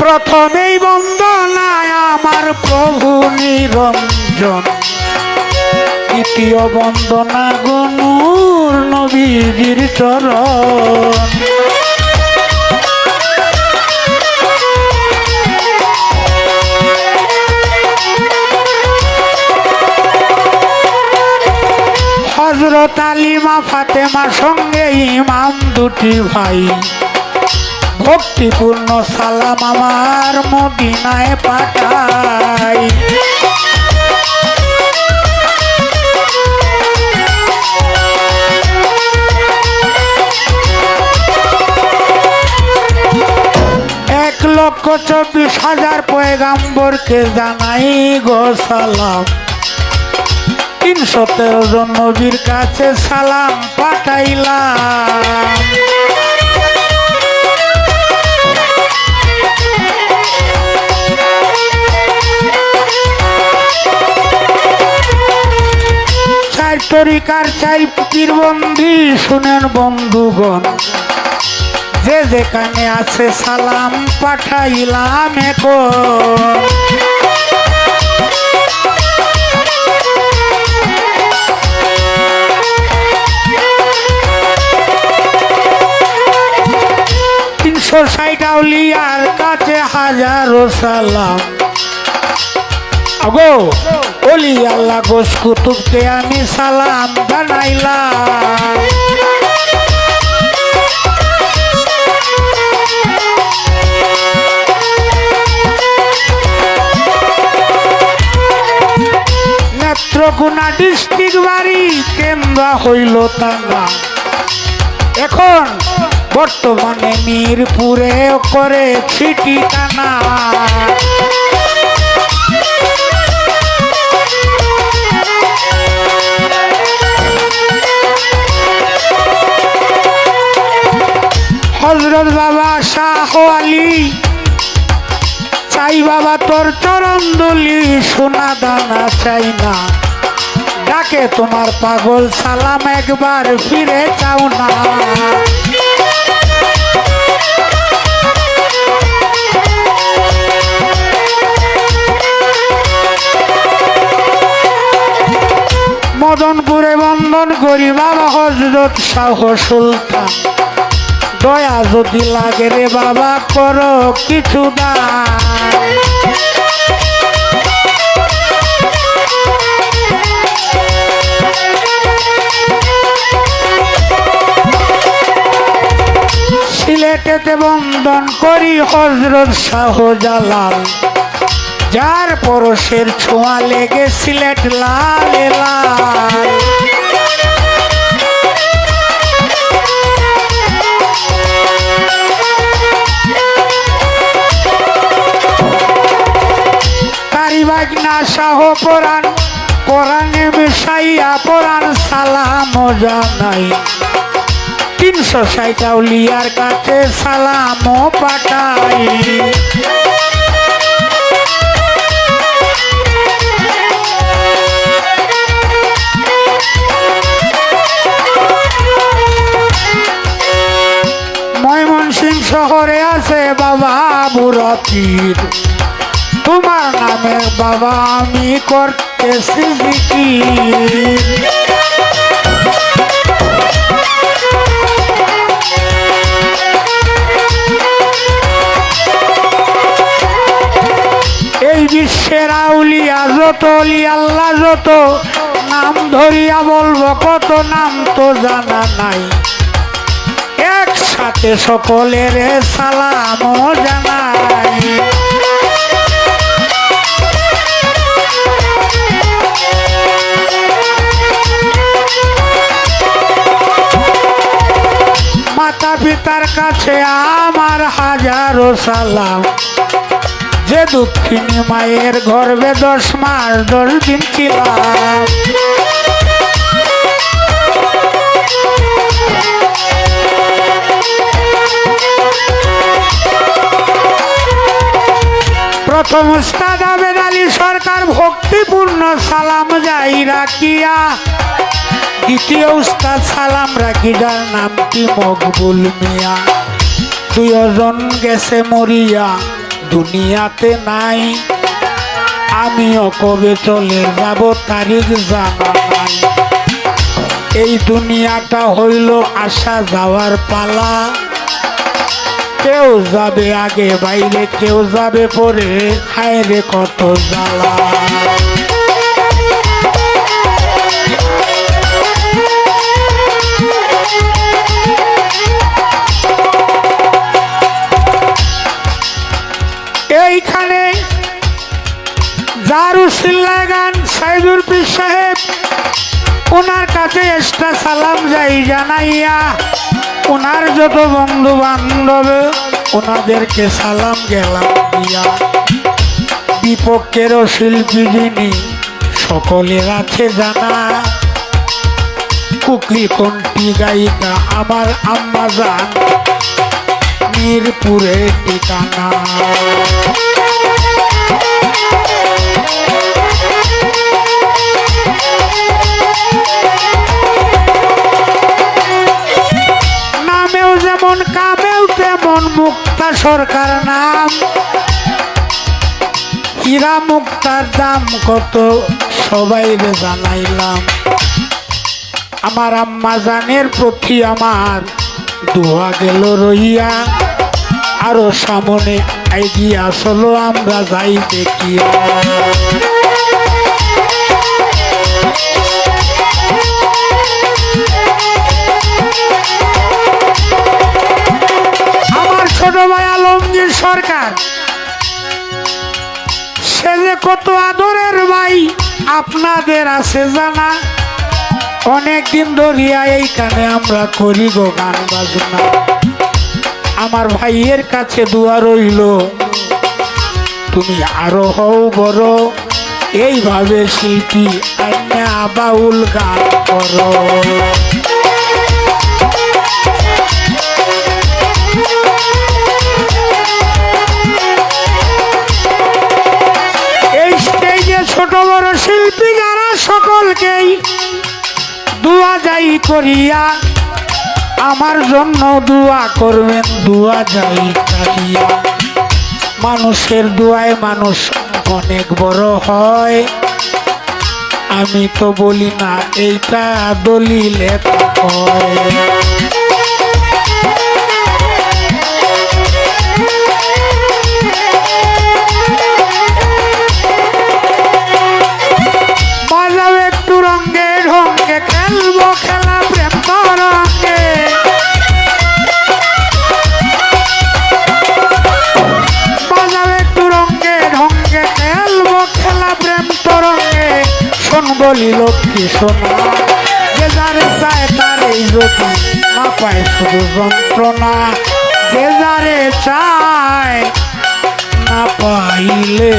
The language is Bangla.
প্রথমেই বন্দনায় আমার প্রভু নিরঞ্জন, দ্বিতীয় বন্দনা গনুর নবীজির চরণ। হযরত আলিমা ফাতেমা সঙ্গে ইমাম দুটি ভাই, ভক্তিপূর্ণ সালাম আমার মদিনায় পাঠাই। এক লক্ষ 24,000 পয়গাম্বরকে জানাই গো সালাম, 313 জন নবীর কাছে সালাম পাঠাইলাম। চার তরিকার 4 পীরবন্দী শুনেন বন্ধুগণ, যে যেখানে আছে সালাম পাঠাইলাম এখন। আউলিয়ার কাছে হাজারো সালাম, আগো ওলি আল্লাহ গোস কুতুবকে আমি সালাম জানাইলাম। নেত্রকোনা ডিস্ট্রিক্ট বাড়ি, কেন্দ্র হইল টাঙ্গা, এখন বর্তমানে মিরপুরে করেছি ঠিকানা। হযরত বাবা শাহ আলী চাই বাবা তোর চরণ দলি, সোনা দানা চাই না, ডাকে তোমার পাগল সালাম একবার ফিরে চাও না। মদনপুরে বন্দন করি বাবা হযরত শাহ সুলতান, দয়া যদি লাগে রে বাবা করো কিছু দান। সিলেটেতে বন্দন করি হযরত শাহজালাল, যার পরশের ছোঁয়া লেগে সিলেট লাল লাল। কারিবাগনা শাহ পরাণ, কোরআনে মিশাইয়া পরাণ সালাম জানাই, 360 আউলিয়ার কাছে সালাম পাঠাই। ময়মনসিংহ শহরে আছে বাবা বুড়া পীর, তোমার নামে বাবা আমি করতেছি জিকির। এই বিশ্বের আউলিয়া যত, অলি আল্লাহ যত, নাম ধরিয়া বলবো কত, নাম তো জানা নাই, একসাথে সকলের সালাম জানাই। মাতা পিতার কাছে আমার হাজারো সালাম, যে দুঃখিনী মায়ের গর্ভে 10 মাস 10 দিন ছিলাম। প্রথম উস্তাদ আবেদ আলী সরকার ভক্তিপূর্ণ সালাম যাই রাখিয়া, দ্বিতীয় উস্তাদ সালাম রাখি যার নামটি মকবুল মিয়া, 2 জন গেছে মরিয়া, দুনিয়াতে নাই, আমিও কবে চলে যাব তারিখ জানা নাই। এই দুনিয়াটা হইল আসা যাওয়ার পালা, কেউ যাবে আগে বাইরে, কেউ যাবে পরে, হায় রে কত জ্বালা। এইখানে জারুসিল্লা গান সাইদুর পীর সাহেব, ওনার কাছে এক্সট্রা সালাম যাই জানাইয়া, ওনার যত বন্ধু বান্ধব ওনাদেরকে সালাম গেলাম দিয়া। বিপক্ষেরও শিল্পী যিনি সকলের আছে জানা, কুকিল কণ্ঠী গায়িকা আমার আম্মা জান, মিরপুরে ঠিকানা। নামেও যেমন কামেও তেমন মুক্তা সরকার নাম, হীরা মুক্তার দাম কত সবাই জানাইলাম। আমার আম্মা জানের প্রতি আমার দোয়া গেল রইয়া, আরো সামনে এগিয়ে আসলো আমরা যাই দেখিয়া। আমার ছোট ভাই আলমগীর সরকার, সে যে কত আদরের ভাই আপনাদের আছে জানা। অনেকদিন ধরিয়া এইখানে আমরা করি গো গান বাজনা। আমার ভাইয়ের কাছে দোয়া রইল, তুমি আরো হও বড়, এইভাবে শিল্পী আইনা বাউল গান করো। এই স্টেজে ছোট বড় শিল্পী যারা সকলকেই দোয়া যাই করিয়া, আমার জন্য দোয়া করবেন, দোয়া যাই করিয়া। মানুষের দোয়ায় মানুষ অনেক বড় হয়, আমি তো বলি না, এইটা দলিলে হয়। বাজাও একটু রঙে ঢঙ্গে, খেলবো খেলা প্রেম তরঙ্গে। বাজাও একটু রঙে ঢঙ্গে, খেলবো খেলা প্রেম তরঙ্গে। শোন বলি লক্ষ্মী সোনা, যে যারে চায় তারেই যদি না পায় শুধু যন্ত্রণা। যে যারে চায় না পাইলে